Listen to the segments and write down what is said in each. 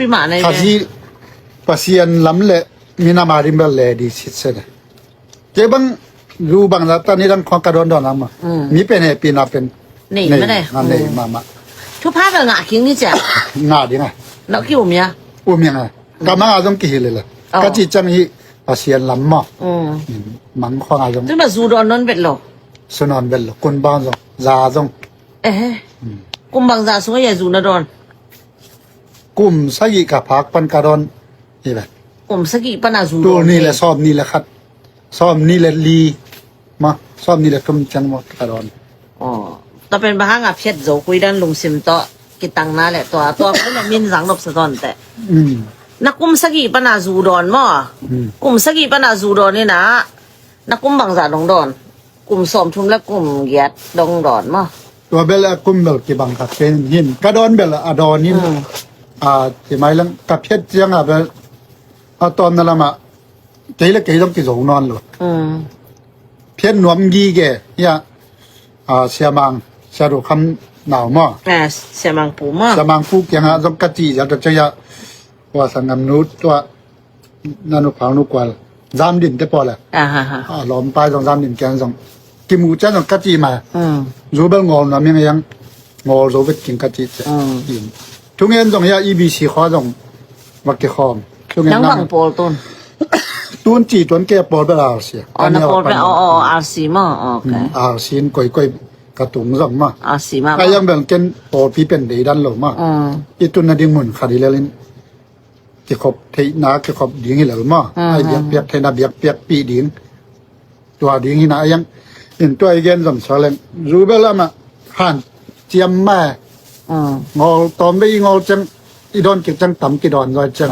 pi ma này Haji pasien lam le mina marim bel le di sit se ne je bang ru bang la ta ni dang khong ka don don am mi pen he pi na pen nỉ mà này na nei ma chú phá vào ngã khiến đi chả na di nga nó kiểu mía u mi nga ka ma a jong ki le la ka chi chang hi pasien lam ma mang khong a jong tức là dù đòn non vẹt lò sunon bel kun ba jong za jong ê cùng bằng giả xuống cái dù nó đòn กลุ่มสกิกับพักปันการอนนี่แหละ cùng sắc kỵ pan à dù ตัว đòn นี่แหละซ้อมนี่แหละคัดซ้อมนี่แหละลีมาซ้อมนี่แหละกำจังหมดการอน อ๋อต่อเป็นบ้างอ่ะเพียรโจคุยด้านลงซิมต่อกิตังน่าแหละตัวก็มันมีสังรบสะตอนแต่นักกุมสกีปนาจูดอนมั้งกุมสกีปนาจูดอนนี่นะนักกุมบางจากดงดอนกุมสอมชุมและกุมเหยียดดงดอนมั้ง ตัวเบลกลุ่มเบลกี่บังคับเป็นหินกระดอนเบลอดอนนี่ที่หมายลังกับเพชรยังเบลตอนนั้นละมาเจริญเกยต้องกี่สงนอนหรอเพชรหนวมยีแกเนี่ยเสียมังเสียดูคำหนาวมั้ง เสียมังปูมั้ง เสียมังฟูกยังต้องกะจีจะจะยะว่าสังกำนุษตัวนันุพังนุกวาลจามดินได้พอแล้วล้อมไปสองจามดินแกงสองกิมูจ้าสองกะจีมารู้เบลงอนะมียังงอรู้เป็นกินกะจีเจ้าทุกเงินสองยาอีบีซีข้อสองวักเกคอมทุกเงิน นัง นั่ บั ง งโปลต้น ตูนจีตัวนแกปอดเวลาเสีย อ๋อนังโปลเป็นอาซีมั้งโอเค ซีนก่อยกระตุงสองมา อาซีมั้ง ไอ้ยังเบลเกนปอพี่เป็นเดดันหลงมาอีตุนนาดิมุนขาดีเลลินที่ขบเทนาที่ขบดิ้งให้เหลือมาไอ้เบียกเปียกเทนาเบียกเปียกปีดิ้งตัวดิ้งที่นายังเห็นตัวไอ้เกนสมสารเลงรู้เบลละมาหันเจียมแม่งอตอมไปงอจังอีดอนเก็บจังต่ำกี่ดอนรอยจัง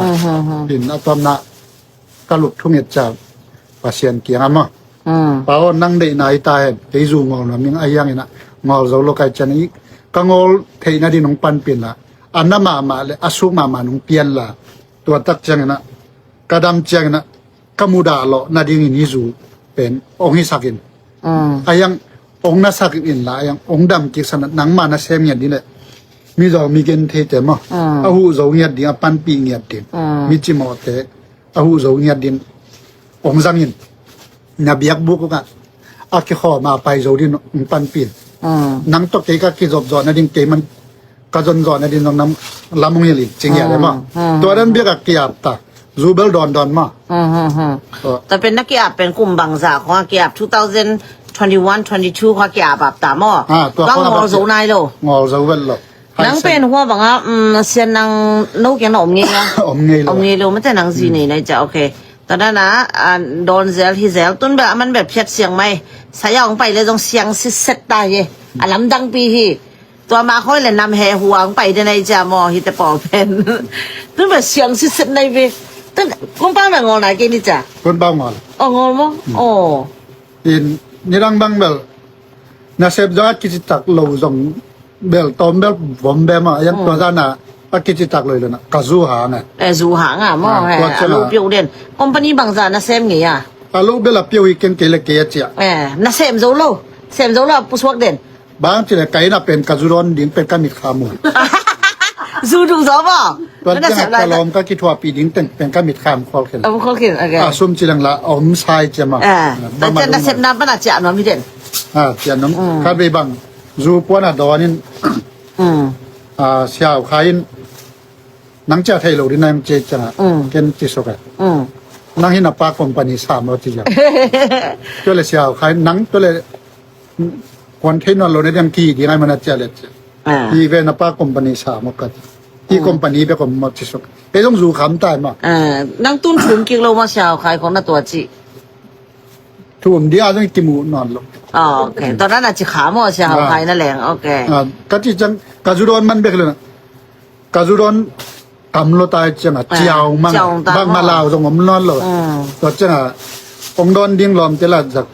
เห็นอะตอมนะกะลุกทุ่งเห็ดจับปาเซียนเกียงอ่ะมั้งป่าวนั่งได้นายตายไปจูงอนะมิงไอ้ยังไงนะงอเราโลกายจันอีกก็งอเทนาดินงปันเปลี่ยนละอันนั้นมาเลยอาสุมานงเปลี่ยนละตัวตักจังนะกระดำจังนะกมุดาโลนาดิงินิจูเป็นองค์ฮิสักินไอ้ยังองค์นัสักินละยังองค์ดำกิสนะนังมานะเซมยันดีเลยมีเรามีเกณฑ์เทเจมั้งอาหูเราเงียดดีปันปีเงียดดีมีจิมอเตอาหูเราเงียดดีองค์จังยินนาเบียกบุกกันอาคิขอมาไปเราดินปันปีนังตกใจก็คิดจบจอนะดินเกมันก็จนจอนะดินน้องน้ำลำมงยลิจริงอย่างไรมั้งตัวนั้นเบียกเกียบตารูเบลดอนมาแต่เป็นนักกีฬาเป็นกลุ่มบางจากของกีฬา2021-22ของกีฬาแบบตามอ่ะก็งอสูนายโลงอสูเวลโลนังเป็นหัวบางอ่ะเสียนังนู้ยังอมเงี้ยอมเงี้ยโลไม่ใช่นังซีนี่นะจ๊ะโอเคตอนนั้นนะโดนเซลที่เซลต้นแบบมันแบบเพียดเสียงไหมสายองไปเลยต้องเสียงสิเสตตายอันลำดังปีฮีตัวมาค่อยเลยนำแห่หัวไปในจ่ามอฮิตปอเป็นต้นแบบเสียงสิเสตในเวต้นคุณป้าแบบงอไหนกินนี่จ้ะคุณป้างออ๋องอมั้งอ๋อนี่รังบังเบลนาเซฟจะกิจตักเราส่งเบลตอมเบลผมเบมายังตัวนั้นนะกิจตักเลยนะกาซูหางซูหางอ่ะมั้งลูกเปียวเด่นคอมพานีบางจากน่ะเซมเงี้ยลูกเบลเปียวอีกเกลเกียเจียน่ะเซมโซโลผู้สวกเด่นบางทีเลยไก่น่ะเป็นกาจูรอนดิ้งเป็นกามิดขามูซูดูซอบ่ตัวนี้กาลอมก็คิดว่าปีดิ้งเป็นกามิดขามคอลเคนคอลเคนโอเคซุ่มจีนังละอมไซเจมาแต่จะน่ะเซมน้ำมันอาจจะน้ำมีเด่นเจียน้ำคาดไปบังจูปวน่ะดอนินเสียวขายนังเจ้าไทยโลดินังเจจังเกนจิโซกะนังหินาปาคอมพานี3เอาทีจังตัวเลยเสียวขายนังตัวเลยคนเทนอนโลดินังกีดีไงมันจะเล็ดที่เวนัปาคอมพานี3เอากันที่คอมพานีเป็นคอมจิโซกะเป็นต้องจูคำตายมานังตุ้นถุงกิโลมาเสียวขายของน่ะตัวจีทุ่มเดียวต้องกิมูนอนลงโอเคตอนนั้นอาจจะขาหม้อเสียวขายนั่นแหละโอเคก็ที่จังกาจูรอนมันเบกเลยนะกาจูรอนกำลังตายจังอ่ะเจ้ามังบางมาลาวตรงผมนอนเลยตัวจังอ่ะองดอนดิ้งล้อมเจริญจาก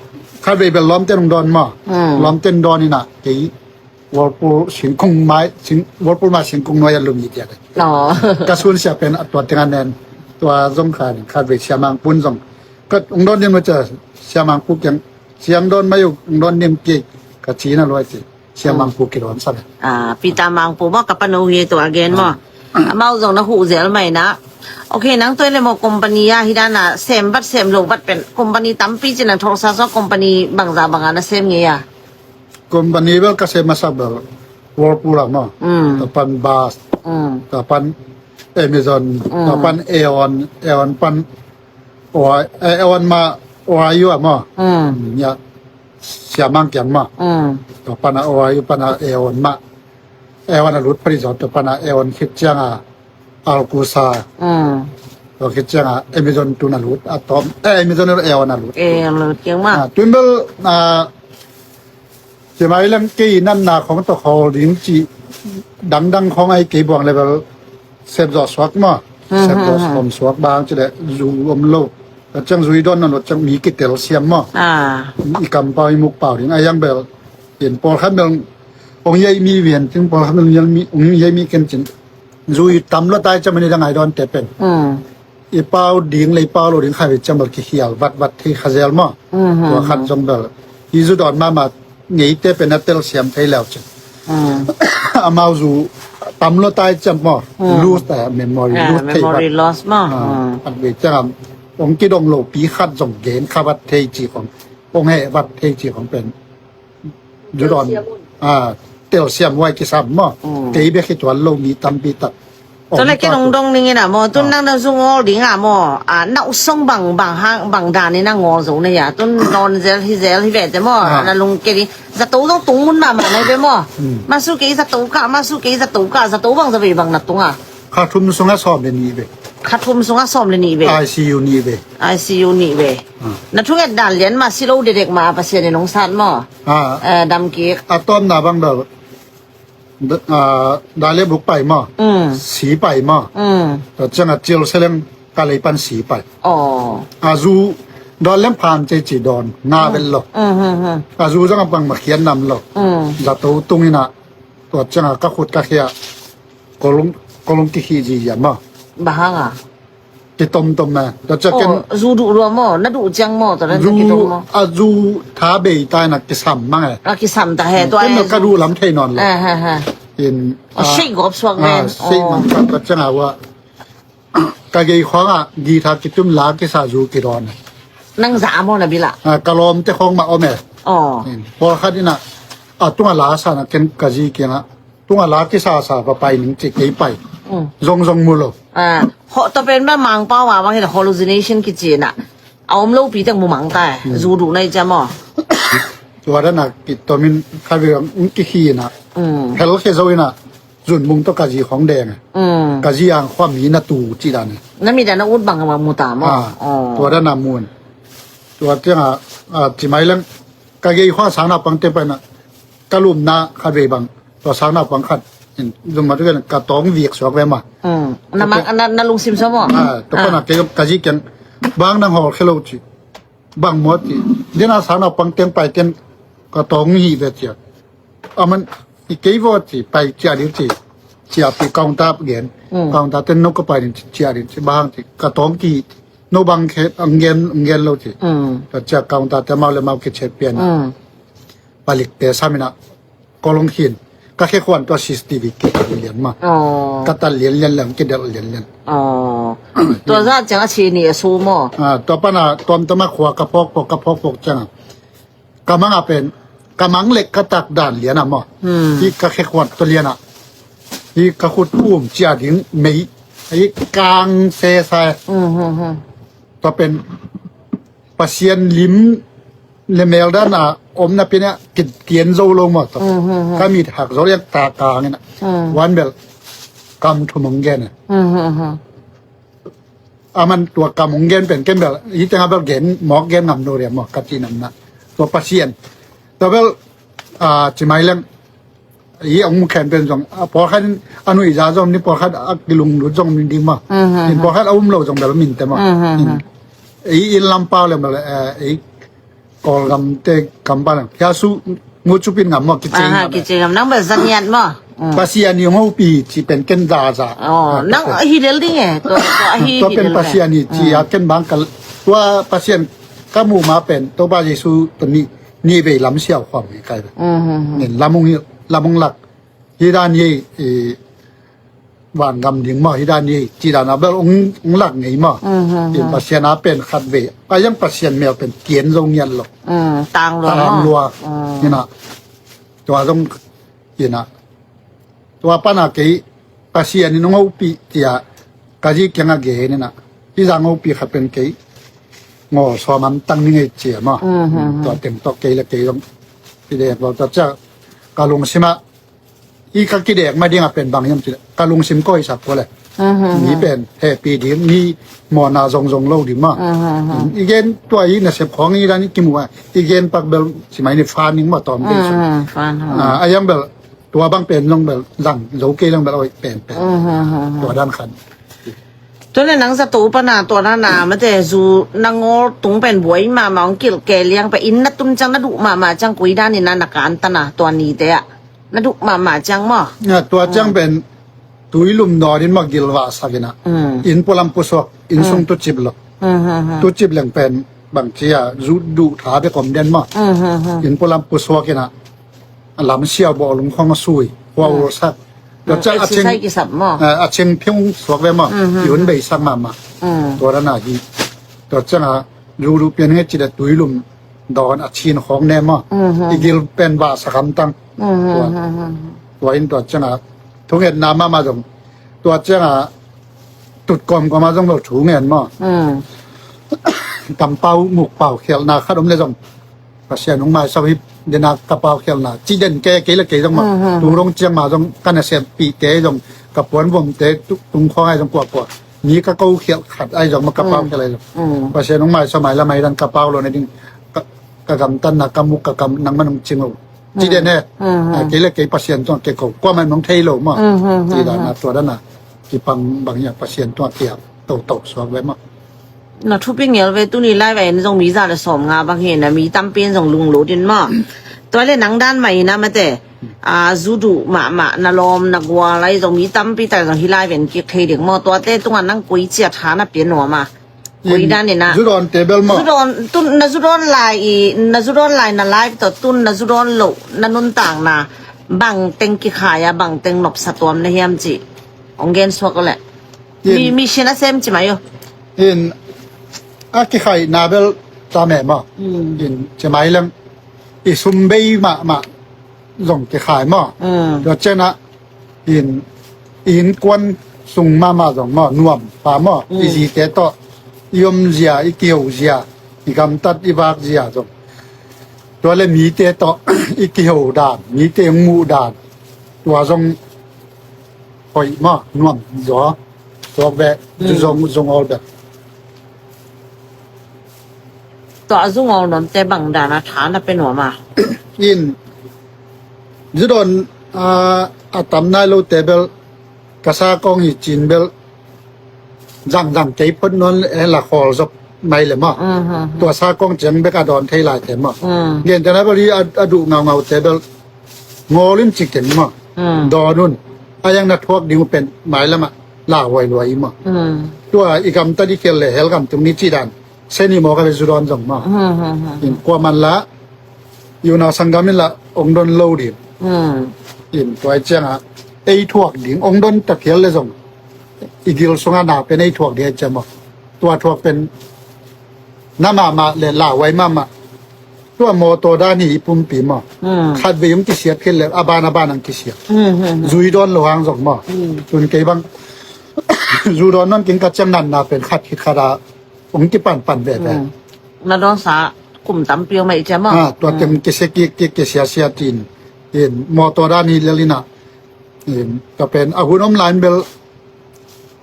ข้าไปเป็นล้อมเจริญดอนมาล้อมเจริญดอนนี่นะที่วอลปูสิงคงไม้สิงวอลปูมาสิงคงน้อยลุมยี่เดียดกระสุนเสียเป็นตัวเต็งอันนั้นตัวสงขานข้าไปเสียมังปุ่นสงก็องดอนดิ้งมาเจอเสียมังปุ๊กยังเสียงดอนไม่อยู่องดอนดิ้งเกี่ยกระชีน่ะร้อยสิเสียมังปุ๊กกี่ร้อนสั่นปีตามังปุ๊กว่ากับปนูเฮตัวเกนมั้ง mau dòng nó hụ dễ mày ná ok nắng tôi là một company à hi đana xem lô bắtเป็น company tắm pi trên là thong sa so company bằng giá bằng ana xem nghe à company bel kasi masabel Whirlpool mo tapan Bas tapan Amazon tapan Aeon pan Aeon ma Oayu mo ya siamang kian mo tapan Oayu pan Aeon ma Aeon alut prisot tapan Aeon kitjang Alkusaก็คิดจังAmazon ตุนาลุดอะตอมAmazon เอวนาลุด lo tiếng mà ตุนเบลจะมาเรื่องกีนั่นนาของตะคอลิงจีดังของไอ้กีบวงเลยแบบเซฟจอสวักมาเซฟจอสมสวักบางจะได้อยู่อมโลกแต่จังซุยดอนนั่นจังมีกิเตลเซียมมาอีกำเปาอีมุกเปล่าถึงไอ้ยังเบลเห็นพอครับเบลองยัยมีเวียนถึงพอครับเบลยังมีองยัยมีกันจินซุยตำละตายจะไม่ได้ยังไงดอนแต่เป็นอีเปาดิ่งเลยเปาโลดิ่งใครจะมาขี้เหี่ยววัดที่คาเซลมาตัวขันจงเบลอีซุดอนมาไงแต่เป็นนัตเตลเสียมไทยแล้วจ้ะอามาจูตำละตายจะมาลูสแต่เมมโมรีลูสไทยวัด memory loss มาอันเวจังองค์กิดงโลปีขัดจงเกณฑ์ข้าวัดเทจีขององค์ให้วัดเทจีของเป็นจุดอนเตลเสียมไว้กิสามมาเกย์เบคิดว่าโลมีตำปีตัดตัวเล็กน้องดงนี่นะมอต้นนั่งนั่งซูงอลิงอ่ะมอนักส่งบังห้างบังดานนี่นั่งงอสูงเนี่ยต้นนอนเซลที่เวทแต่มอนั่นลุงเกลี่จะตู้ต้องตุ้งมันมาในเบ้มอมาสู้เกลี่จะตู้กะมาสู้เกลี่จะตู้กะจะตู้บังจะไปบังนัดตุ้งอ่ะข้าทุ่มสงฆ์สอบเรนี่เบขัดทุมสงฆ์สอบเลยนี่เว้ ICU นี่เบ ICU นี่เว้นัดทุกอย่างด่านเลี้ยนมาซิโลเด็กมาประเสียในน้องสันมั้งดำเกียกอะตอมนาบังเดดาเลบุกไปมั้งสีไปมั้งแต่จังเจลเซเลงกาเลยปันสีไปอาจูดอนเล่มผ่านใจจีดอนงาเป็นหลอกอาจูจังบังมาเขียนนำหลอกจะตัวตรงนี้นะตัวจังก็ขุดก็เขียกลงที่ขี้จีอย่ามั้งบ้างอ่ะที่ต้มมาแต่จะกินรูดูรัวมั้งนัดดูจังมั้งตอนนั้นกินต้มมั้งจูท้าเบยตายนักกิสามมั้งกิสามแต่เหตุตัวเองก็ดูล้ำเทนอนเลยเห็นสิ่งกบสวงเงินสิ่งมันก็จะว่าก็ยี่ข้องกีทากิตุ้มลากิสาจูกิรอนนั่งสามมั้งนะบิละกะลอมจะคงมาเอาแม่พอคัดนี่นะตัวลาสานะเกินกะจีเกินะตัวลากิสาไปหนึ่งจิกไปzongมูลเพราะตัวเป็นแม่มังเป้าว่าบางทีเรา hallucination กิจน่ะเอาไม่รู้ปีตั้งมุมังแต่รูดูในจมอตัวนั้นน่ะกิตัวมินคาเวงกิขี้น่ะเฮลเคโซยน่ะจุนมุงตกะจีของแดงกะจีอังความมีนาตูจีดานนั่นมีแต่นักอุดบังกับมูตามตัวนั้นน่ะมูลตัวเจ้าจีไม่เล่นกะเกยข้อสางนับปังเต็มไปน่ะกะลุมนาคาเวบังตัวสางนับปังขัดดูมาด้วยกันกระตองเวียกสวกไว้มาน้ำมันนั่นลุงซิมซอมตัวคนนักเกี่ยวกับกะจีกันบางนังหอเคโลจีบางหมดจีเดี๋ยวน่าสางนับปังเต็มไปเต็มกระตองหีเวทีมันอีกกี่วันจีไปเจียดิจีเจียไปกองทัพเงินกองทัพเต็นนกก็ไปเจียดิจีบางจีกระตองกี่นบางเขตเงินเราจีแต่เจียกองทัพแต่มาเลยมาเกิดเฉียดเปลี่ยนผลิตเตะสามินะกลงหินก็แค่ควรตัวซิสตีวิกเรียนมาก็ตัดเรียนหลังกินเดเรียนตัวนั้นจังชีนี่สูงมั้งตัวปนาตัวมาขวากระพกจังกำมังเป็นกำมังเล็กกระตักด่านเรียนมั้งที่ก็แค่ควรตัวเรียนที่ก็ขุดอุ้มเจียดิ้งไม่ไอ้กลางเซ่ใส่ตัวเป็นปัสเซียนลิ้มเลเมลด้านอมนับเป็นเนี่ยเกียนโซลงหมดก็มีหักโซเรียกตากลางเนี่ยวันเบลกำทุ่มงเกนมันตัวกำมงเกนเป็นเกนเบลยี่จังเบลเกนหมอกเกนนำโนเรียหมอกกัจจินำนะตัวปัสเซียนตัวเบลจิไม่เล่นยี่องค์แขนเป็นจงพอขั้นอนุอิจาจงนี่พอขั้นกิลุงหรือจงมินดีมาพอขั้นอุ้มเราจงเบลมินแต่มาอีลำเปล่าเลยเบลกอลกำเตะกำปั้นยาสูงูชุบินงำมั่งกิจกรรมนั่งแบบสัญญาณมั่งภาษีอันนี้มั่งปีที่เป็นเกณฑ์ดาจ้ะนั่งฮิเดลดิ้งตัวเป็นภาษีอันนี้ที่อาเกณฑ์บางกันตัวภาษีอันก็มูมาเป็นตัวบาเยซูตัวนี้นี่ไปล้ำเชี่ยวความมีใครเนี่ยล้ำมงหลักที่ด้านนี้ วางกำดิ่งมาที่ด้านนี้จีดานาเบลองหลักไงมาอินปัสยานาเป็นขัดเวก็ยังปัสยานแมวเป็นเกียนลงยันหรอกต่างรัว ตามรัวนี่นะตัวต้องยินะตัวปานาเกยปัสยานี่น้องอุปีที่อะกะจีเกียงอะเกยนี่นะที่จังอุปีขัดเป็นเกยงอสอมันตั้งนี่ไงเจียมาตัวเต็มตัวเกยละเกยต้องที่เด็กเราจะกาลงสิมาอีกกี่เด็กไม่ได้มาเป็นบางอย่างจีกาลงสิมก็อีสักตัวเลยมีเป็นแฮปปี้ดีมีมอนาจงเล่าดีมากอีกเกนตัวอีน่ะเสพของอีร้านนี้กิมว่าอีกเกนปักเบลสิไม่ได้ฟานิ่งมาตอมเป็นสุดอายังเบลตัวบางเป็นลงเบลหลังโลเกลงเบลเอาเป็นตัวด้านขันตัวในหนังสตูปนาตัวนามันจะจูนางโง่ตุงเป็นบวยมามองกิลเกเลียงไปอินนัดตุ้มจังนัดุมาจังกุยด้านนี่นันนักการตนาตัวนี้เตะนัดุมาจังมั้งตัวจังเป็นตุยลุมนอรินมากิลวาสักนะอินพลัมปุสวกอินทรงตุจิบลตุจิบเหลืองเป็นบางทีอะรูดูถาไปกอมเดนมาอินพลัมปุสวกนะลำเชียวบอลงข้องซุยหัวรสักเราจะอาเชงอาเชงเพียงสวกเวมาอยู่ในใบสักมาตัวนั้นอะฮีตัวจังอะรูเปลี่ยนให้จิตตุยลุมดอนอาชีนของเนมาอีกิลเป็นบาสักคำตั้งตัวอินตัวจังอะทุกเห็นน้ำมาจงตัวจังอะตุดกลมก็มาจงเราถูเงินมากำเป้าหมุกเป่าเขียวนาขนมเลยจงประเสียน้องไม้สวิบเดนากระเป๋าเขียวนาจีเด่นแก่เกละเกจงมาตุงลงเจียงมาจงกันเสียปีเกจงกับปวนวงเตตุงคอให้จงกว่านี้ก็เก้าเขียวขัดไอ้จงมากระเป๋าอะไรจงประเสียน้องไม้สมัยละไม่ดันกระเป๋าเราในดิ้งกระกำตันนักกำมุกกระกำนังมันงเชียงจีเด่นเนี่ยเกละเกประเสียนตัวเกกกว่ามันน้องเทโลมาจีดานาตัวนั้นน่ะที่ปังบางอย่างประเสียนตัวเกียบโตสวกไว้มา那出兵了为都你来为那种米啥的烧啊，把些那米当边上弄路的嘛，ตัวเลยหนังด้านใหม่นะมาแต่จูดูมานาลมนักวัวอะไรตรงมีตั้มปีแต่ตรงที่ไล่เป็นกี่เคยเด็กมอตัวเต้ตรงนั้นนั่งกุยเจียฐานะเปลี่ยนหัวมากุยด้านนี่นะจูดอนเทเบิลมาจูดอนตุนนาจูดอนไล่นาไล่ต่อตุนนาจูดอนโลนานุนต่างนะบังเต็งกี่ขายบังเต็งหนบสะตัวมในเฮียมจีองเกนสวกเลยมีเชนะเซมจีไหมอยู่อินอากิไข่นาเบลตาแม่มาอินจะหมายเรื่องอิสุมเบย์มาลงกิไข่มาแล้วเจ้านะอินกวนส่งมาลงมานวมปามาอิจิเตโตยมเจียอิเกียวเจียอิกำตัดอิบากเจียจงตัวเลยมีเตโตอิเกียวดานมีเตงมูดานตัวจงคอยมานวมจ่อตัวแบบจงเอาแบบตัวจุงเอาหนมแต่บังดานะฐานเป็นหัวมาอินจะโดนตำนายโลเตเบลกษากองหิจินเบลจังใจพ้นนนละครจบไม่เลยมั้งตัวซากองเจียงเบกาดอนไทยหลายเต็มมั้งเรียนแต่นั้นบริอดูเงาเตเบลงอลิ้มจิกเต็มมั้งดอนุนยังนัดทวกดิวเป็นหมายละมั้งล่าไวรวยมั้งตัวอีกคำตัดที่เกี่ยวเลยเฮลคำตรงนี้จีดันเส้นนี้มองกันเป็นจุดอ่อนจังมั้งอินกว่ามันละอยู่ในสังกัดนี่ละองค์ดนโลดิอินตัวเจ้าอ่ะไอ้ทวกดิ่งองค์ดนตะเคียนเลยจังอีกิลสงานาเป็นไอ้ทวกเดียจะมั้งตัวทวกเป็นน้ำมาเลยล่าไว้มาตัวโมโตด้านนี้ปุ่มปีมั้งขัดไปยุ่งกิเสียเพี้ยนเลยอาบานนังกิเสียจุยดอนหลวงจังมั้งจนเกี่ยบังจุยดอนนั่นกินกัจจังนันนาเป็นขัดขิดขาดาองค์ที่ปั่นแบบนั้นนาดอนสากลุ่มตำเปียวไม่จะมั้งตัวเต็มกิเสกิเสียจีนเห็นโมโตด้านนี้เลยลินะเห็นก็เป็นอาวุธอมไลน์เบล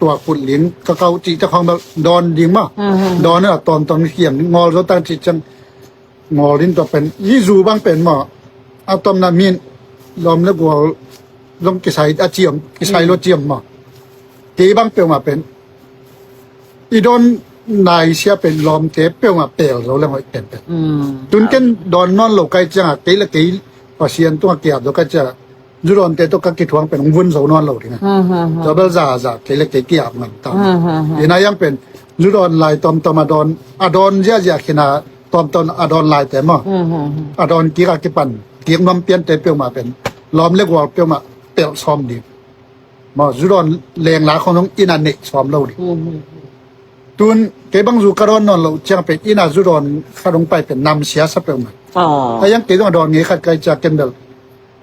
ตัวขุดหลินก็เขาจีเจ้าของแบบดอนดิงมั้งดอนเนี่ยตอนเขียนงอรถตั้งจิตจังงอลิ้นตัวเป็นยี่จูบ้างเป็นมั้งเอาตอมนามินลมแล้วกว่าลมกิไซอาเจียมกิไซรถเจียมมั้งตีบ้างเปลี่ยนมาเป็นอีดอนนายเสียเป็นลมเทปเปลี่ยนมาเปลี่ยนเราเรียกว่าเป็นตุนกันดอนนอนโลกไกจังอ่ะตีละตีพอเสียนตัวเกียบโลกไกจังจุดอ่อนเตะตัวกักิทวงเป็นวุ่นโซนอนโลกที่ไงจะเป็นจ่าตีละตีเกียบมันต่างอีน่ายังเป็นจุดอ่อนลายตอมมาดอนอดอนเยอะๆขนาดตอมอดอนลายแต่มั้งอดอนกีกากิปันเกียงน้ำเปลี่ยนเตะเปลี่ยนมาเป็นลมเล็กกว่าเปลี่ยนมาเปลี่ยนซ้อมดี mà dù đòn lèng lá không giống in anh nệ xóm lâu đi อืม tuần cái băng dù caron non lâu chẳng phải in dù đòn khá đông phảiเป็นนำเสียสับเปล่ามัน อ๋อ ไอ้ยังเกิดว่าดอนงี้ขัดใจจากกันแบบ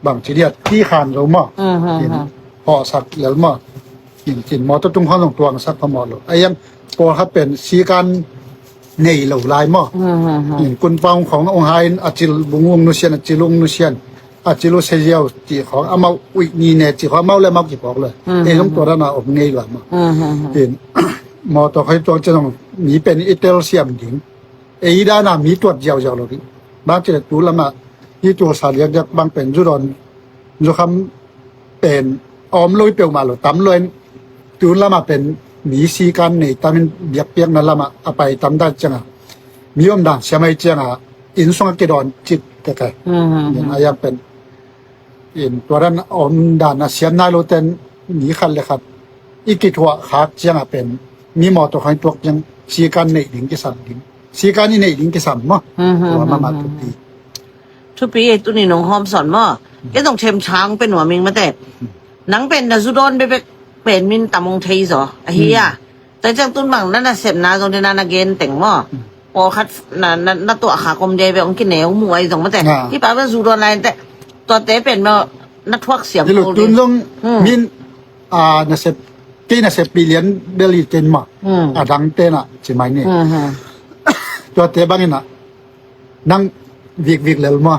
บางทีเดียที่ขานเราหม้อ อืม เห็นพอสักแล้วหม้อกินกินหม้อต้องตุ้งข้าวตรงตัวสักพอหม้อเราไอ้ยังพอถ้าเป็นสีกันเหนื่อยเหล่าลายหม้อ อืม เห็นคุณฟังขององค์ไฮน์อาจิลบุงวงนุเชียนอาจิลุงนุเชียนอาจิลุเซียวจีของเอามาอุยนีเนี่ยจีของเมาเลยเมากี่บอกเลยไอ้ต้องตัวนั้นอบเงยหลังหม้อ อืม เห็น หม้อตัวใครตัวจะต้องมีเป็นอิตาเลียมหญิงไอ้ด้านน่ะมีตัวเดียวๆเลยบางทีดูแล้วมาที่ตัวสาเรียกบางเป็นจุดอนจุคำเป็นออมลอยเปียวมาหรือตำลอยดูแล้วมาเป็นมีสีกันในตำเป็นเบียกเปียกนั่นละมาเอาไปตำได้จังอ่ะมีอมด่างเชื่อไหมจังอ่ะอินสงเกดอนจิตแต่ไง อืม อย่างอายังเป็นอินตัวนั้นอมด่านเสียนนายโรเตนมีคันเลยครับอีกตัวขาจังอ่ะเป็นมีหมอตัวขันตัวยังสีกันในดิ่งที่สั่นดิ่งสีกันนี่ในดิ่งที่สั่นมั้งตัวมาทุกที ทุกปีไอ้ตุนี่น้องหอมสอนว่าไอ้ต้องเทมช้างเป็นหัวมิงมาแต่หนังเป็นนะสุดอนไปเป็นมินตำมงเทยสอไอ้เฮียแต่จังตุนบังนั่นน่ะเสพนาตรงที่นานาเกนแต่งหม้อพอคัดน่ะตัวขากลมเดไปองกินเหนียวมวยสองมาแต่ที่ป้าเป็นสุดอนอะไรแต่ตัวเต๋เป็นมานักทวักเสียง ที่หลุดตุนลง อืม มินน่ะเสพที่น่ะเสพปีเลียนเบลลีเจนมา อืม ดังเต้น่ะใช่ไหมเนี่ย อืม ตัวเตะบางนี่น่ะนั่งวิกเลยมา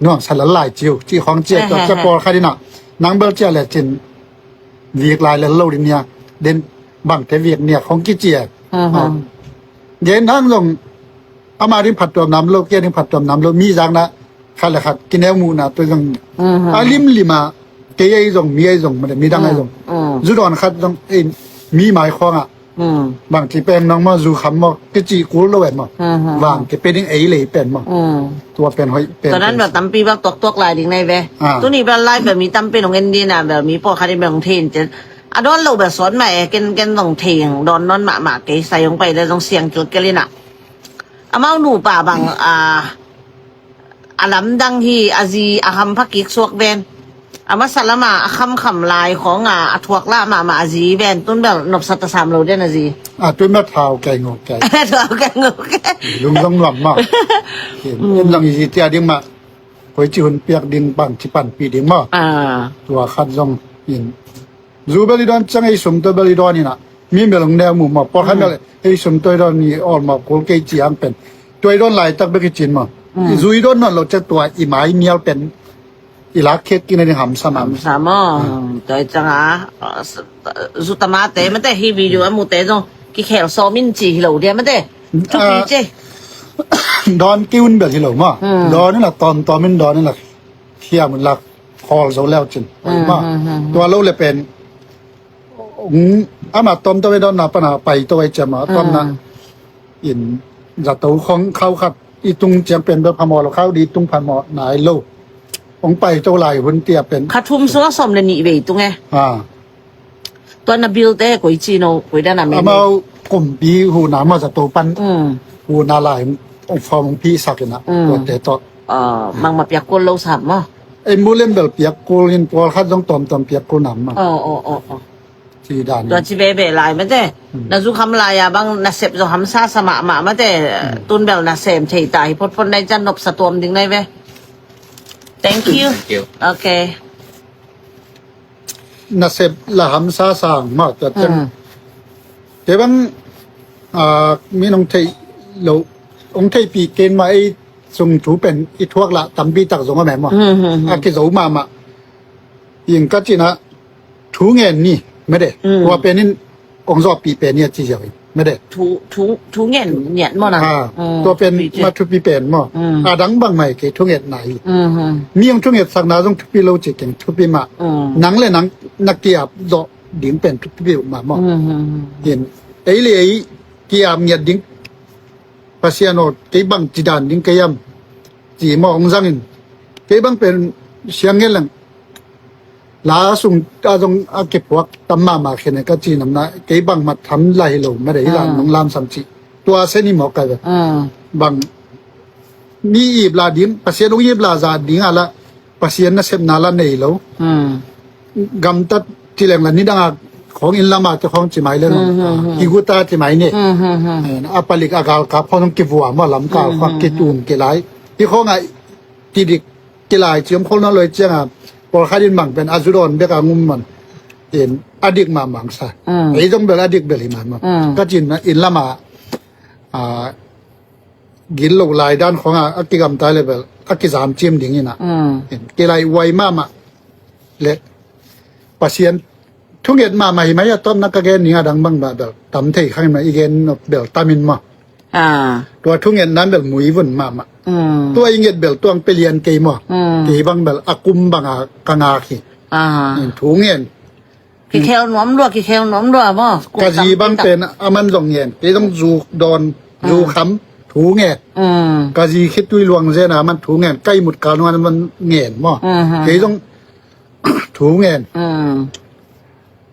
น้องสลัดลายจิวที่ของเจี๊ยตัวจะปอคาดิน่ะนั่งเบลเจียแหละจินวิกลายแล้วโลดิเนี่ยเด่นบางแต่วิกเนี่ยของกิเจีย อืม เย็นทั้งลงเอามาริมผัดตัวน้ำโลกเย็นริมผัดตัวน้ำโลกมีจังนะคันละคัดกินแนวมูน่ะตัวยัง อืม อาลิมลิมาเกยไอ้ตรงมีไอ้ตรงมันมีดังไอ้ตรง อืม จุดอ่อนคัดตรงเอ็นมีหมายความอ่ะ อืม บางทีเป็นน้องมาจูคำมาก็จีกูรู้เลยมั้ง อืม วางก็เป็นไอ้เลยเป็นมั้ง อืม ตัวเป็นหอยเป็น ตอนนั้นแบบตำปีแบบตกลายดิ่งในเว้ อ่า ตัวนี้เป็นลายแบบมีตำเป็นของเอ็นดีน่ะแบบมีพวกคาริเบของเทนจะอะดอนเราแบบสอนใหม่เกนต้องเทียงดอนนอนหมาเกใส่ลงไปแล้วต้องเสียงจุดกันเลยน่ะอามาหนูป่าบางอาลำดังที่อาจีอาคำพักกิกสวกเบนอามาสัลมาอาคำคำลายของอาทวกละมาอาจีเบนต้นแบบนบสัตสามเราเด่นอาจี ตัวแม่เท้าไก่งอไก่ เธอแกงก ลุงต้องหลับมากเห็นลังอีเจียดิ้งมาหอยจีหุ่นเปียกดิ้งปั่นที่ปั่นปีดิ้งมา ตัวคัดซองยินรูเบลิดอนจังไอ้สมตัวเบลิดอนนี่นะมีเมลงแนวหมู่มาพอขันเลยไอ้สมตัวดอนนี่ออกมาโคลเกจีอังเป็นตัวดอนไหลตักเบกิจินมารูดอนนั่นเราจะตัวอีไม้เมียเป็นอีลักเคสกินในหำสนาม sama tới chẳng á dù tama tế mà tế hi video mu tế rồi cái khéo so min chỉ lâu đi mà tế chụp đi chứ ดอนกิ้วน์แบบที่เรามาดอนนี่แหละตอนมันดอนนี่แหละเที่ยมันหลักคอเราแล้วจนมาตัวเราเลยเป็นอามาตอมตัวไปดอนนาปนาไปตัวไปจะมาตอมนะอินจัตัวของเขาครับอีตุงจะเป็นแบบพมอเราเข้าดีตุงพมอหนายโลองไปเจ้าไหลหุ่นเตียเป็น khát thum số xóm lên nhị về tung nghe อ่า ตัวน่ะ build เต้กุยจีโน่กุยด้านน่ะ เอามากลุ่มปีหูหนามาจากตัวปัน ừ หูนาลายองฟอร์มพี่สักนะตัวแต่ต่อ mang mà bịa quân lâu sắm mà ไอ้มูเล่มเบลเปียกกูลินปอลคัดต้องตอมเปียกกูหนำมาที่ด่าน ตัวจีเบเบลายmà tế là dù khăm lายà bang là xếp rồi khăm sa sa mà tế tuân bèo là xếp thì tại phốt phốt này chân nộp sa tuom đứng đây về thank you okay น่ะเสพละหำซาสางมากแต่จังแต่บางมีน้องไทยเราองไทยปีเกณฑ์มาไอ้ทรงถูเป็นอีทวกละตำปีตักสงก็แม่มาอากิโซมายิงก็จีนะถูเงินนี่ไม่ได้ว่าเป็นนี่องสอบปีเป็นเนี่ยจีเฉยไม่ได้ thú nghẹn nhẹn mà nè ตัวเป็นมาทุปีเป็นมาดังบางใหม่เกทุเงินไหนมีองทุเงินสักนาต้องทุปีโลจิกเก่งทุปีมาหนังเลยหนังนักเกียบดอกดิ่งเป็นทุปีมามาเห็นไอ้เลยเกียบเนี่ยดิ่งภาษาโนดเก็บังจีดานดิ่งเกียมจีมองจังอินเก็บังเป็นเสียงเงี้ยหลังลาสุงตรงเก็บพวกตำมาเขียนก็จีนำนะเก็บังมาทำไรหลงไม่ได้ร้านน้องลามสัมจีตัวเส้นนี้หมอกกันบางมีอีบลาดิ่งภาษาลงอีบลาซาดิ่งอะไรภาษาน่ะเสพนาลาเนยแล้วกำตัดท ที่แหล่งนี้ดังของอินลามาจะของจิไหมเลยกิกุตาจิไหมเนี่ยอาปลิกอากาลกับพอต้องกิบัวมาลำกาฟักกิตูนกิไลที่เขาไงที่ดิกิไลเชื่อมคนนั้นเลยเจ้าพอข้าดินบังเป็นอาจุดอนเบกางุมมันเห็นอดีตมาบังซะไอ้ต้องเป็นอดีตเบลิมันก็จินนะอินลามากินลูกลายด้านของอักิกรรมตายเลยแบบอักิสามจิมดิ่งนี่นะเห็นกิไลไวมากเละปัสเซียนทุกเย็นมาใหม่ไหมต้นนักเกณฑ์นี่ดังบ้างแบบตำเทข้างในอีเกนเบลตามินมาตัวทุกเย็นนั้นแบบหมุยวุ่นมาตัวอีเงียเบลตัวไปเรียนเกย์มาเกย์บางแบบอากุมบางกังอาขีทุกเย็นกี่เคลน้อมด้วยกี่เคลน้อมด้วยมั้งกะจีบางเป็นอามันสองเย็นเกย์ต้องจูดอนจูคำถูเงียกะจีคิดด้วยลวงเส้นมันถูเงียใกล้หมดการวันมันเงียมั้งเกย์ต้องถูเงีย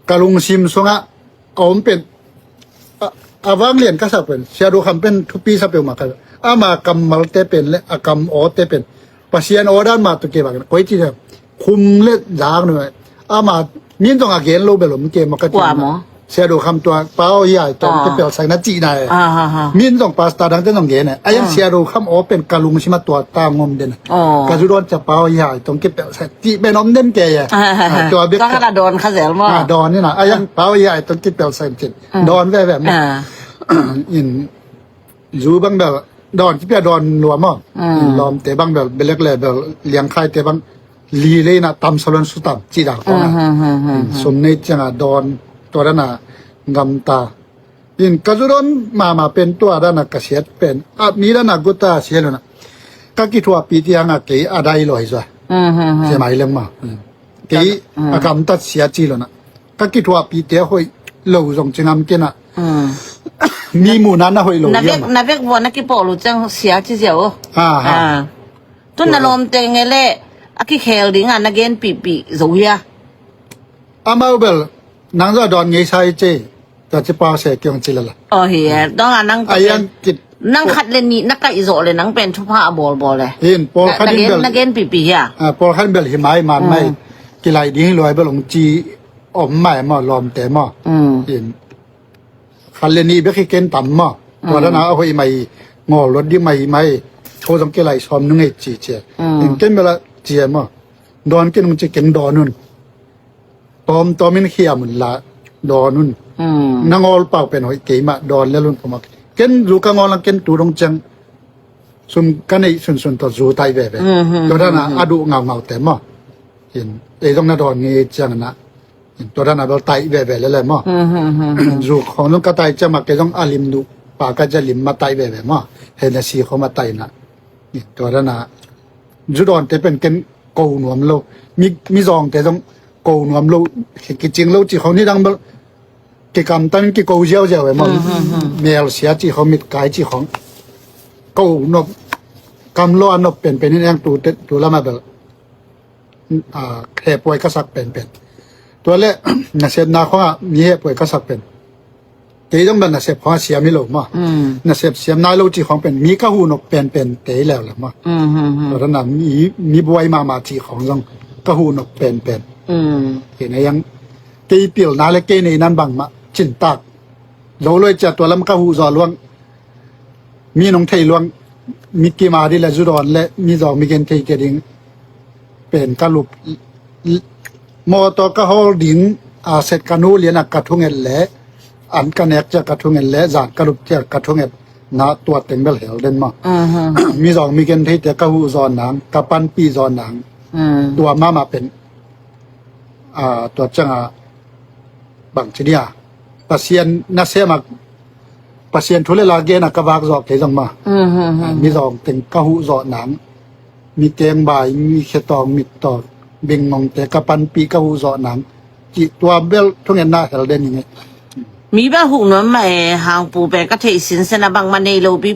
กะลุงชิมสงะเอาเป็นอาวางเรียนก็สับเป็นเชียดูคำเป็นทุกปีสับเป็นมาครับอามากำมัลเตเป็นและอากำโอเตเป็นปัสเซียนโอด้านมาตุเก็บกันก้อยที่เนี่ยคุมเล็ดยางหน่อยอามามิ้นต้องอาเกนโลเบลมเกมมาก็จริงเชียดูคำตัวเป้าใหญ่ตอนจะเปลี่ยนใส่นัดจีนายมิ้นต้องพาสต้าดังเต้นต้องเกนเนี่ยไอ้ยังเชียดูคำโอเป็นกะลุงชิมาตัวตามงมเด่นกะจุดอนจะเป้าใหญ่ต้องเก็บเปลี่ยนใส่จีเป็นน้องเด่นแก่ตัวเบ็ดก็กระโดนข้าเสียมั้งดอนนี่นะไอ้ยังเป้าใหญ่ต้องเก็บเปลี่ยนใส่เจ็ดดอนแบบนี้อินจูบางแบบดอนที่เปียดอนหนัวมั้งล้อมแต่บางแบบเบลกเลยแบบเลี้ยงไข่แต่บางลีเลยนะตำสลันสุดตำจีดาของนะสมในจังดอนตัวนั้นนะงำตาอินกระจุดอนมาเป็นตัวด้านนักเสียเป็นมีด้านนักกุตาเสียเลยนะก็คิดว่าปีที่ยังเกี่ยอะไรลอยจ้ะใช่ไหมเรื่องมาเกี่ยอากาศตัดเสียจีแล้วนะก็คิดว่าปีที่หอยเราส่งจังำเกี่ยนะมีหมู่นั้นนะหอยหลงนับเบกวันนักกีฬาลูจังเสียที่เสียวตุนนารมเตงเล่อากิเคลดิ้งอ่ะนักเกนปีโซเฮียอามาเบลนังจะดอนเงยใช่เจแต่จะปาเสียเกี่ยงจิลละเฮียต้องอ่ะนังนังขัดเลนี่นักไก่โซเลยนังเป็นทุพาบอลเลยเห็นพอขันเบลนักเกนปีอ่ะพอขันเบลหิมายมันไม่กีฬาดิ้งลอยเบลงจีอมไม่มาลอมแต่มาเห็นคันเลนี่เบกเกนต่ำมาตัวนั้นเอาไปไม่งอรถดีไม่โทรสังเกตไหลซ้อมนึงไอ้จีเจเกนเวลาเจียมาดอนเกนมันจะเกนดอนุนตอมมันเขียมันละดอนุนนางอลเป่าเป็นหอยเกยมาดอนแล้วลุนผมเกนลูกงอลังเกนตูรงจังซุมกันไอ้ส่วนต่อสู่ไทยแบบตัวนั้นอดูเงาแต่มาเห็นไอ้ต้องนาดอนเงี้ยจังนะตัวนั้นเราไต่แบบๆเลยมั้งจูของน้องกระต่ายจะมาเกี่ยงอาลิมดูปากก็จะลิมมาไต่แบบๆมั้งเห็นสีเขามาไต่นะตัวนั้นจูดอนแต่เป็นกันโกนวมโลมีซองแต่ต้องโกนวมโลกิจริงโลจีเขานี่ดังแบบกิกรรมตั้งกิโกเจียวเจียวแบบมั้งเมลเสียจีเขามีกายจีของโกนบกำล้อนบเป็นนี่ยังตัวละมาแบบแคบป่วยก็สักเป็นตัวเล่น่ะเสพนาข้อมีเหตุป่วยก็สักเป็นเตยต้องเป็นน่ะเสพข้อเสียไม่หลงมั้งน่ะเสพเสียนาโลจีของเป็นมีก็หูนกเป็นเตยแล้วแหละมั้งตัวนั้นมีบวยมาจีของต้องก็หูนกเป็นเห็นไหมยังเตยเปี่ยวนาและเกยในนั้นบังมาจินตักเราเลยจะตัวลำก็หูจอลวงมีน้องไทยลวงมีกีมาดีและจุดอ่อนและมีจอมีเกณฑ์ไทยเกดิงเป็นกะลุบมอตก็ฮอลดิงเสร็จกันนูเลียนกระทุงเอลเล่อันกันเอกจะกระทุงเอลเล่จากกระลุบจะกระทุงเอลนาตัวเต็มเบลเฮลเดนมามีสองมีกันที่จะกระหูจอนหนังกระปันปีจอนหนังตัวมาเป็นตัวจังบางชนิดปัสเซียนนักเสียมักปัสเซียนทุเรศลาเกนักกบากจอกเทจังมามีสองถึงกระหูจอนหนังมีเกงใบมีเขตองมีต่อเบ่งมองแต่กระปันปีกระหูจอหนังจีตัวเบลทุกอย่างน่าเห็นเด่นยังไงมีบ้าหุ่นน้ำใหม่หางปูแปก็เทสินเสนาบางมันในโลปี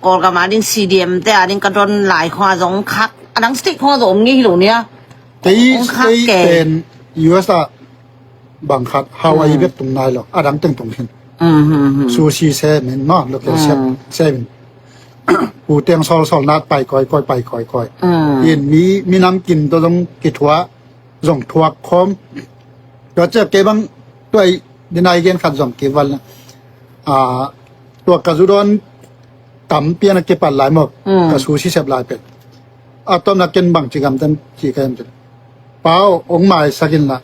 กอลกับมาดิ้งซีดีเอ็มแต่ดิ้งกระโดนหลายข้อสองคักอันสติ๊กข้อสองงี้หรือเนี้ยที่เป็นยูเอสบางคัดฮาวายเว็บตรงไหนหรอกอันตึงตรงหินซูชิเซเมนมากแล้วก็เซเมนปูเตียงซอลนัดไปก่อยไปก่อยยินมีน้ำกินตัวต้องกิดหัวส่งทัวคอมเ ตัวเจ้าเก็บังตัวดินายเกณฑ์ขัดสองเก็บวันละตัวกระสุดอนกำเปียนเก็บปันหลายหมดกระสูชิเสบหลายเป็ดต้นนักเก็นบังจิกรรมตันจีกันจุดเป้าองค์หมายสักินละ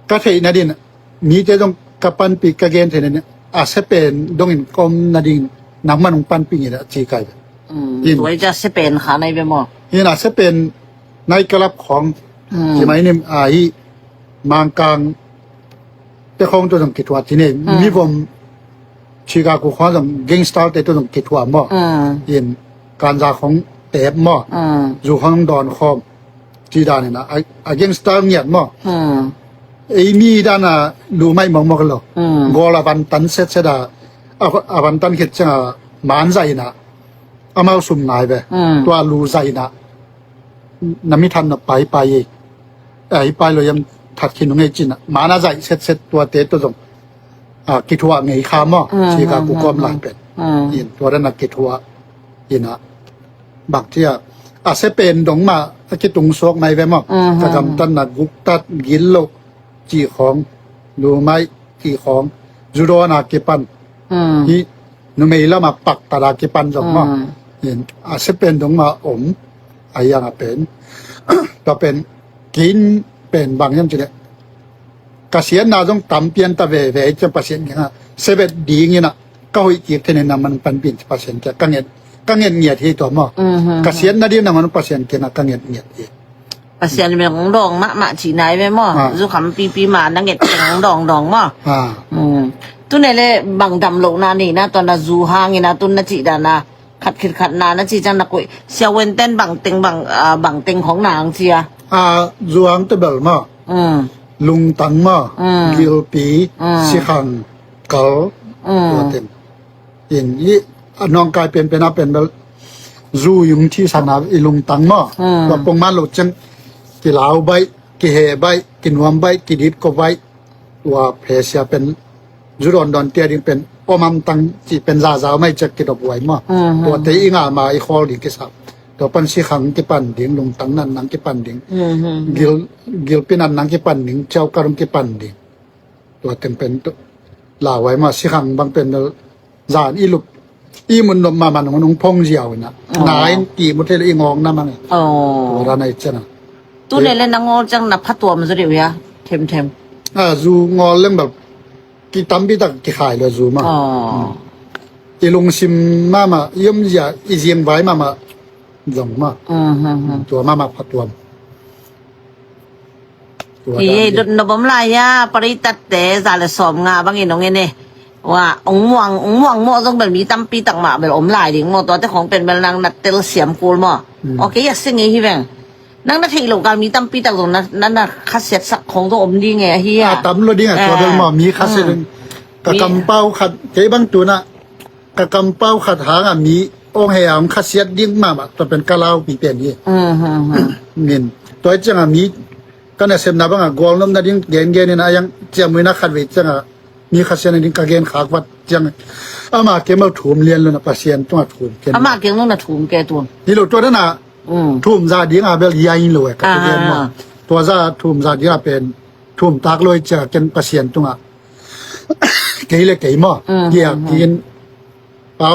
ก็เทนาดินมีเจต้องกับปันปีกเกณฑ์เทนเนี่ยเสเป็นดงอินกอมนาดินน้ำมันองปันปีนี่แหละจีกันตัวจะเสเป็นขาในไปหมดนี่นะเสเป็นในกระลับของใช่ไหมเนี่ยมังกังแต่ของตัวต้องคิดว่าที่นี่มีผมชิคาโกของต้องเก่งสไตล์แต่ตัวต้องคิดว่ามั่เห็นการจากของเตะมั่อยู่ของดอนคอมจีดานเนี่ยนะเก่งสไตล์เนี่ยมั่มีด้านรู้ไม่มองกันหรอกกอลาวันตันเสร็จเสร็จวันตันคิดจะมันใจนะเอามาสุ่มนายไปตัวรู้ใจนะน้ำมิทันไปไปเลยยังถัดขินตรงนี้จินมาน่าใจเสร็จตัวเตะตัวตรงกิทัวไงข้ามอ่ะชีกากูก็มลายเป็นยินตัวนั้นกิทัวยินบางที่เสเป็นดงมาคิดตรงโซกไม่ไปมั้งกระทำตันนักกุกตัดกินโลจีของรู้ไหมจีของจุดนาเก็ปันที่นุ่มเอล่ามาปักตาราเก็ปันสองมั้งยินเสเป็นดงมายังเป็นก็เป็นกินเป็นบางอย่างจีเนี่ยกเสียนนาต้องตำเปลี่ยนตะเวจะเปอร์เซ็นต์อย่างเสพดีเงี้ยนะก็อีกทีเท่านั้นมันเป็นเปลี่ยนเปอร์เซ็นต์จะกังเงินเงียที่ตัวมั้งกเสียนนาดีนะมันเปอร์เซ็นต์เท่านั้นกังเงินเงียที่เปอร์เซ็นต์เป็นของดองมะจีไหนไปมั้งจุคำปีมานังเงียของดองมั้งตัวไหนเลยบางดำโลกนานี่นะตอนนั้นจูฮางี้นะตัวนั้นจีดานะขัดนานะจีจังนักกุยเสียเวนเต้นบางเต็งของนางเชียจูฮังตะเบลมั้งลุงตังมากิลปีสิขังเกลตัวเต็มอย่างนี้น้องกลายเป็นแบบรูยุงที่สนามลุงตังมาว่าปงมาหลุดจังกิลาวใบกิเฮใบกินวมใบกิดิบก็ใบว่าเพเซียเป็นจุดดอนเตียดิเป็นอมัมตังจีเป็นซาไม่จะกิดอบไว้มาตัวเตอิงามาอีคอลีกิสับตัวปันสิขังกิปันดิ่งลุงตังนั่นนังกิปันดิ่งกิลปินันนังกิปันดิ่งเจ้าการุงกิปันดิ่งตัวเต็มเป็นลาไว้มาสิขังบางเป็นจานอีลุกอีมุนนมามันของน้องพงเจียวนะนายกี่มุทเทลอีงองนั่นมันตัวร้านไหนเจ้านะตัวเล่นนางงอจังนับพัดตัวมันจะเดียวยะเทมจูงอเรื่องแบบกี่ตั้มปีตักกี่ขายเลยจูมาอีลงซิมมาย่อมจะอีเจียงไว้มาลงมาตัวมาพัดตัวที่ดุนบมลายะปริตัดเตะจาเลสอมงาบางอย่างน้องเนี่ยว่าองม่วงโม่ต้องแบบมีตั้มปีตักมาแบบอมลายดิ่งโม่ตัวแต่ของเป็นแบบนางนัดเตลเสียมกูลมั่โอเคอยากสิ่งนี้ที่แบงนั่งนาทีหลงการมีตั้มปีตักตรงนั้นน่ะคัดเสร็จสักของตัวอมดีไงเฮียตั้มโลดีไงตัวเดิมมีคัดเสร็จกะกำเป้าขัดเจ๊บางตัวน่ะกะกำเป้าขัดหางมีองค์แห่งคัดเสียดิ้งมาตัวเป็นกะลาวปีเป็นยี่เงินตัวจังมีก็เนี่ยเสพนับว่า กอลน้ำนั่นดิ้งเกณฑ์นี่นะยังเจ้ามือนักขัดวิจังมีคัดเสียดิ้งกะเกณฑ์ขากวัดจังมาเกี่ยวกับถุงเรียนเลยนะปัสเซียนต้องถุงมาเกี่ยวกับถุงแกตัวนี่เราตัวนั้นน่ะถุงซาดิ้งเบลยัยเลยกะเกณฑ์มาตัวซาถุงซาดิ้งเป็นถุงตากลอยจะเป็นปัสเซียนตรงเกี่ยเลยเกี่ยมั้งเกี่ยกินเปล่า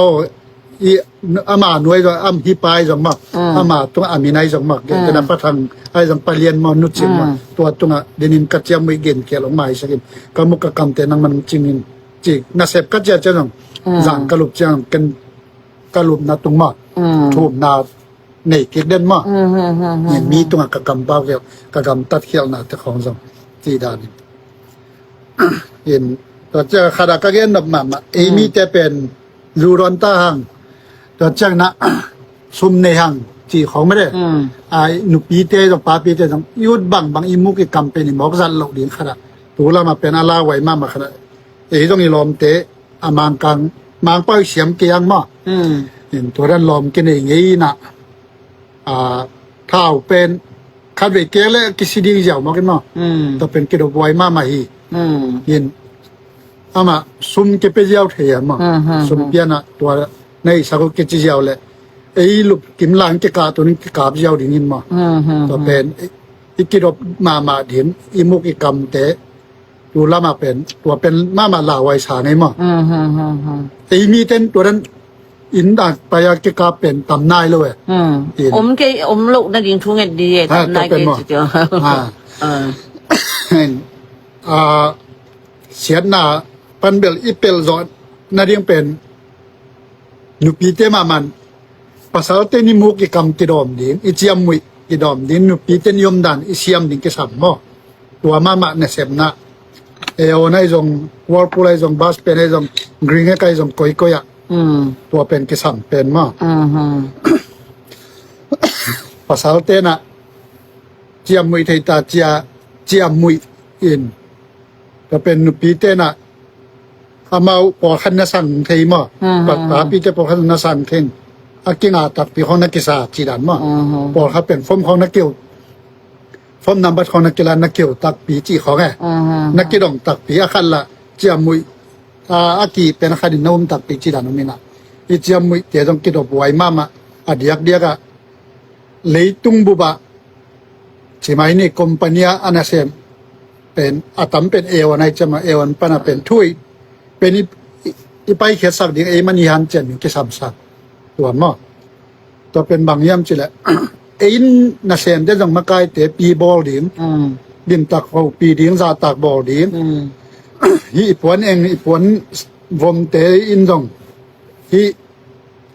อามาหน่วยก็ฮิปายจังมั้งอามาตรงมีนายจังมั้งเกี่ยกับพัฒน์ไอ้จังไปเรียนมนุษย์จังมั้งตัวตรงเดินกัดเจียมไม่เก่งเกี่ยลงมาสักทีก็มุกกำเตนังมันจริงจริงน่าเสพกัดเจียจังจังกระลุบจังกันกระลุบนาตรงมั้งถูกนาในเกี่ยเด่นมั้งอย่างมีตรงกกำเป้าเกี่ยวกกำตัดเขี้ยวนาตะของจังที่ด้านเห็นตัวเจ้าขดากระเกนนับมามีแต่เป็นรูรอนตาหังตัวเจ้านะซุ่มในหังจีของไม่ได้หนุปีเตะต้องปาปีเตะต้องยุดบางอิมุกิกำเป็นหมอกจันเหล่าดิ้งขนาดตัวเรามาเป็นอาลาไว้มาขนาดต้องมีลมเตะมังกังมังเป้าเสียมเกียงมาเห็นตัวนั้นลมกินอย่างนี้นะเท้าเป็นขัดเวกเกลกิสิดีเจ้ามากันมาตัวเป็นกิโลไว้มาฮีเห็นมาซุ่มเก็บไปเจ้าเทียมซุ่มเปียนะตัวในสักเก็บเจ้าเลยลูกกิมหลังเก็บกาตัวนี้กาบเจ้าดิ้งมาตัวเป็น อีกิรบมาเดียนอีมุกอีกำเตะดูละมาเป็นตัวเป็นมาลาไวชาในมั้งแต่มีเต้นตัวนั้นอินดาไปยากกาเป็นตำนายเลยลูกนั่นยิงทุ่งเงินดีตำนายเกจิเจ้าเสียหน้าปันเบลอีเปลจอดนั่นยังเป็นนุปีเตมามันภาษาเตนิมุกอีกำกิดอมดินอีเจียมมุยกิดอมดินนุปีเตนิยมดันอีเซียมดินกิสัมมอตัวมาเนเซมนะเอโอไนจงวอลปูไลจงบาสเป็นไอจงกรีเงไกจงโกยโกยะตัวเป็นกิสัมเป็นมอภาษาเตนะเจียมมุยไทยตาเจียมมุยอินก็เป็นนุปีเตนะอามาปอขันนสังเทมอปัตตาปีเตปอขันนสังเทนอากินาตักปีของนักกีฬาจีดันมอปอเขาเป็นฟอมของนักเกี่ยวฟอมนำบัตรของนักกีฬานักเกี่ยวตักปีจีของไงนักกีฬาตักปีอาคันละเจียมุยอากีเป็นอาคดินนุ่มตักปีจีดันมินะอีเจียมุยเดี๋ยวต้องกิดอบไว้มาอดียกเดียกะเลยตุงบุบะใช่ไหมนี่คอมพานีอันนั้นเซมเป็นอาตัมเป็นเอวันไหนจะมาเอวันปนาเป็นถ้วยเป็นอีไปเขียนสักดิ่งมันยันเจนกิสามสักตัวมั้งตัวเป็นบางยามจิแหละน่าเซนได้จังมาไกลเตะปีบอลดิ่งดินตักเขาปีดิ่งซาตักบอลดิ่งอีปวนเองอีปวนวมเตะอินจงอี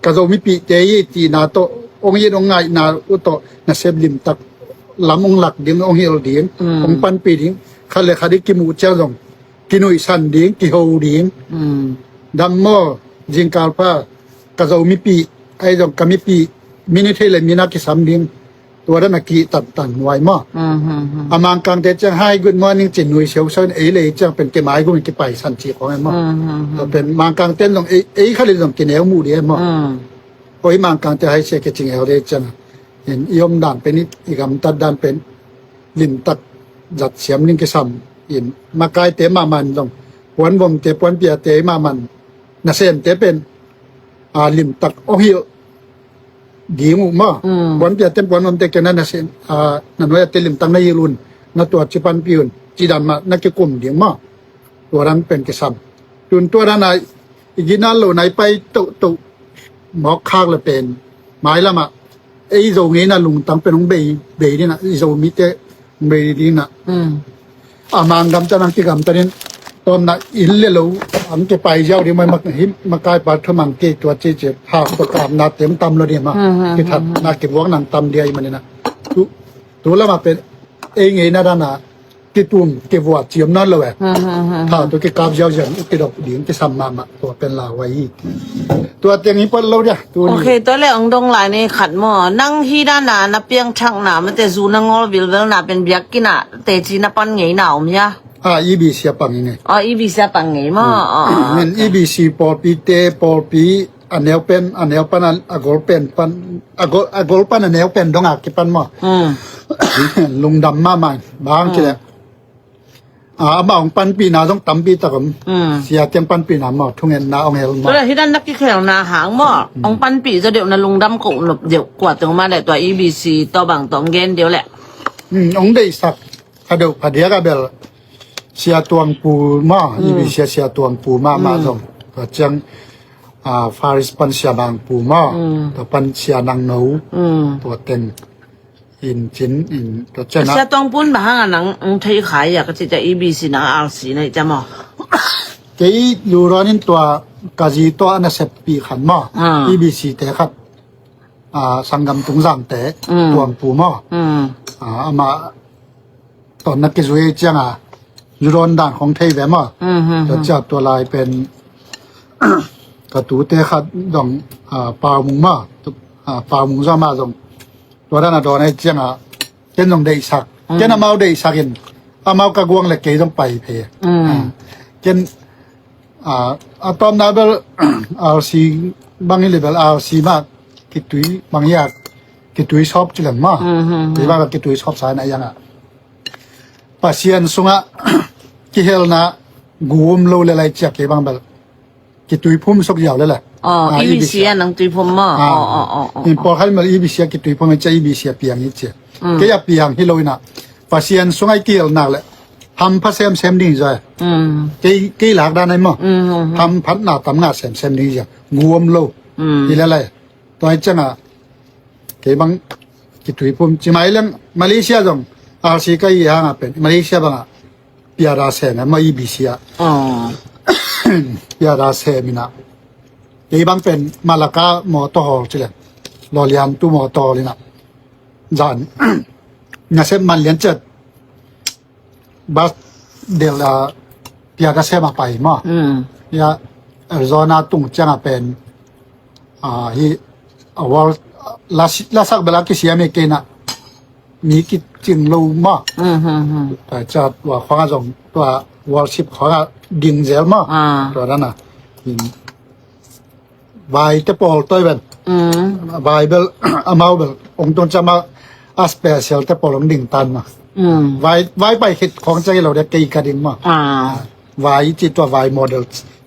กระโดมิปีเตะตีนาโตองค์ยังไงนาอุโตน่าเซบดินตักลำองหลักดิ่งองค์เฮลดิ่งองปันปีดิ่งข้าเลยข้าได้กิมูเจ้าจงกินุยสันดิ่งกิโฮดิ่งดัมโมจิงกาลปากระโดมิปีไอ้จงกามิปีมินิเทเลมินากิสัมดิ่งตัวนั้นนักกีตันไว้มาอามังกังเดจังให้กุนมอนิ่งจินนุยเชียวเชิญเลยจังเป็นเกมไอ้กุนกิไปสันจีของไอ้มาตัวเป็นมังกังเต้นจงข้าเลยจงกินเอวมูดีไอ้มาโอ้ยมังกังจะให้เชกจิงเอวเลยจังเห็นยมด่านเป็นอีกำตัดด่านเป็นลินตัดจัดเสียมนิ่งกิสัมอินมาไกลเตะมามันจงปวนวงเตะปวนเปียเตะมามันน่าเซนเตะเป็นลิมตักโอฮิดีงูมาปวนเปียเต็มปวนวงเตะกันนั่นน่าเซนนั่นว่าเตะลิมตักในยุนนั่นตัวจิปันปิวน์จีดันมานักกุมดีมาตัวนั้นเป็นกิสัมจุนตัวนั้นอีกนั่นโลไหนไปตุหมอกข้างละเป็นหมายละมาไอ้โจงี้นะลุงตั้งเป็นของเบย์นี่นะไอ้โจมิเตเบย์ดีนะมังกำจันที่กำจันนี้ตอนนั้นอินเลี้ยวอันเก็บไปเจ้าเดี๋ยวมันมากลายปัทมังเกตัวเจ็บหากประกาศนาเต็มตำเลยเนี่ยมาที่ทัดนาเก็บวงนังตำเดียมันเนี่ยนะตัวละมาเป็นเองไงนะด้านน่ะที่ตุ่มเก็บวัวเจียมนั่นเลยถ้าตัวเก็บกาบเจ้าอย่างอุกดอกดิ่งที่ซ้ำมาตัวเป็นลาไว้ตัวเตียงนี้เปิ้ลเราเนี่ยตัวนี้โอเคตัวแรกองดงหลายในขัดหม้อนั่งที่ด้านหน้านับเปียงช่างหนามันแต่ซูนังงอบิลเวลหนาเป็นเบียกกินอ่ะแต่จีนับปันไงหนาวมั้ยอีบีเสียปังยังไงอีบีเสียปังไงมั้งเงินอีบีซีปอปีเตปอปีอันเนวเป็นอันเนวปันอากอลเป็นปันอากอลปันอันเนวเป็นดงอากิปันมั้งลุงดำมามันบางทีแหละมาองปันปีนาต้องตั้มปีตะกมเสียเต็มปันปีนาหมดทุ่งเงินนาองเฮลมาตัวที่ด้านนักกีฬานาหางหม้อองปันปีจะเดี๋ยวนาลุงดำกุหลบเดี๋ยวกว่าตรงมาแต่ตัว EBC ตัวบางตองเกนเดี๋ยวแหละองได้สักถ้าเดี๋ยวพอดีก็เบลเสียตัวปูมา EBC เสียตัวปูมาตรงก็จังฟาริสปันเสียบางปูมาตัวปันเสียนางหนูตัวเต็งอินจินอินตัวเจ้านะเสียตองปุ้นบางหนังไทยขายอยากจะ EBC หนัง RC ในจะมั้งเกี่ยลูรอนินตัวกาจีตัวอันนั้นเสพปีขันมา EBC แต่ครับสังกัมตุงสังแต่ตัวปูมามาตอนนักกิจวิทยายูโรนด่านของไทยแบบมาจะจับตัวลายเป็นกระตูเตะขัดดองปามุงมาปามุงซามาตรงตัวนั้นตัวนี้เจ้าเจ้าต้องได้สักเจ้ามาได้สักเห็นมากระกวงเลยเกยต้องไปเพย์เจ้าตอนนั้นเบลRCบางอย่างเบลRCมากกิตุยบางอย่างกิตุยชอบจุดมาที่ว่ากิตุยชอบสายไหนยังปัสยันสุงะกิเฮลนะกูมโลเลไลเจียกบางเบลกิตุยพุ่มสกยาวเลยแหละEBC นังตุยพุ่มมาอินพอให้มา EBC กิตุยพุ่มจะ EBC เปียงนี่เจ้าแกอยากเปียงที่โลนะ pasien sungai kil nak le ham pa sem ding ja อืม ki lak da nai mo อืม ham phat na tam na sem ding ja nguam lo อืม ile lai toi changa ke bang ki tui pum chi mai lang Malaysia jong RC kai ha nga pen Malaysia bang piara se na mai bisia อ๋อ piara se mina ke bang pen Malaka mo to ho chile lo lian tu mo to lina jan nga se man lian chet bas del piara se ma pai mo อืม ya Arizona tung changa pen hi awal lasak bela ki siame ke na mi ki ching lo ma อืมอืมอืม ta chat wa khwa jong to worship khwa ding zel ma อ่า to dana in vai te pol toy ben อืม bible amau bel ong ton chama a special te pol ong ding tan ma อืม vai pai hit khong chai lo de kei ka ding ma อ่า vai chi to vai model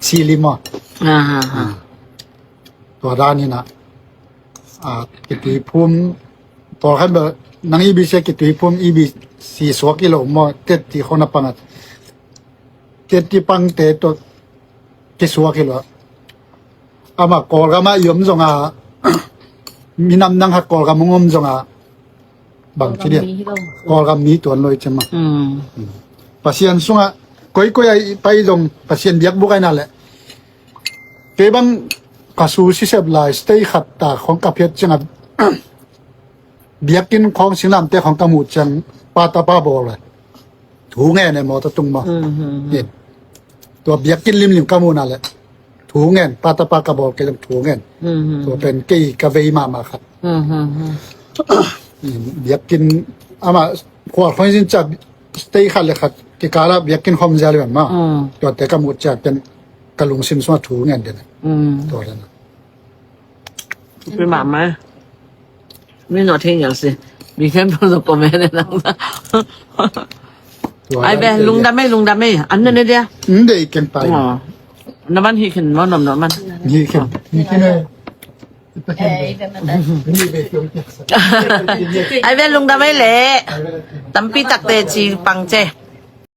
sili ma อ่าอ่า ตัวด้านนี้นะกิติภูมิตัวขันแบบนังอีบีเชกิติภูมิอีบี4 กิโลมอเต็ดที่เขานับปังเต็ดที่ปังเตตัวกี่กิโลอามากอลกามายมจงมีน้ำนังหักกอลกามงมจงบางทีเดียวกอลกามมีตัวลอยใช่ไหม อืม ปัสยันสุงก้อยไปจงปัสยันเบียกบุกไอ้นั่นแหละเก็บังkasu si sep lai stay khat ta khong ka phet changa biakin khong singlam te khong ka mu chang pa ta pa bol la thu nge ne mo ta tung ma อืมอืม ni to biakin lim ka mu na le thu nge pa ta pa ka bol ke lam thu nge อืม to pen ke ka vei ma khat อืมอืม biakin ama khwa khoi jin cha stay khat le khat ke kala biakin khom ja le ma อืม to te ka mu cha pen kalung sim so thu nge de อืม to la na เป็นหมาไหมไม่หนอเท่งอย่างสิมีแค่พลกรมแม่เนี่ยนะไอแบลุงดำไม่ลุงดำไม่อันนั้นเนี่ย de ken pa อ๋อน้ำมันฮีขึ้นว่าหนมน้ำมัน ni ken ni ken ni be ken ไอแบลุงดำไม่เละตั้มปีตักเตจีปังเจ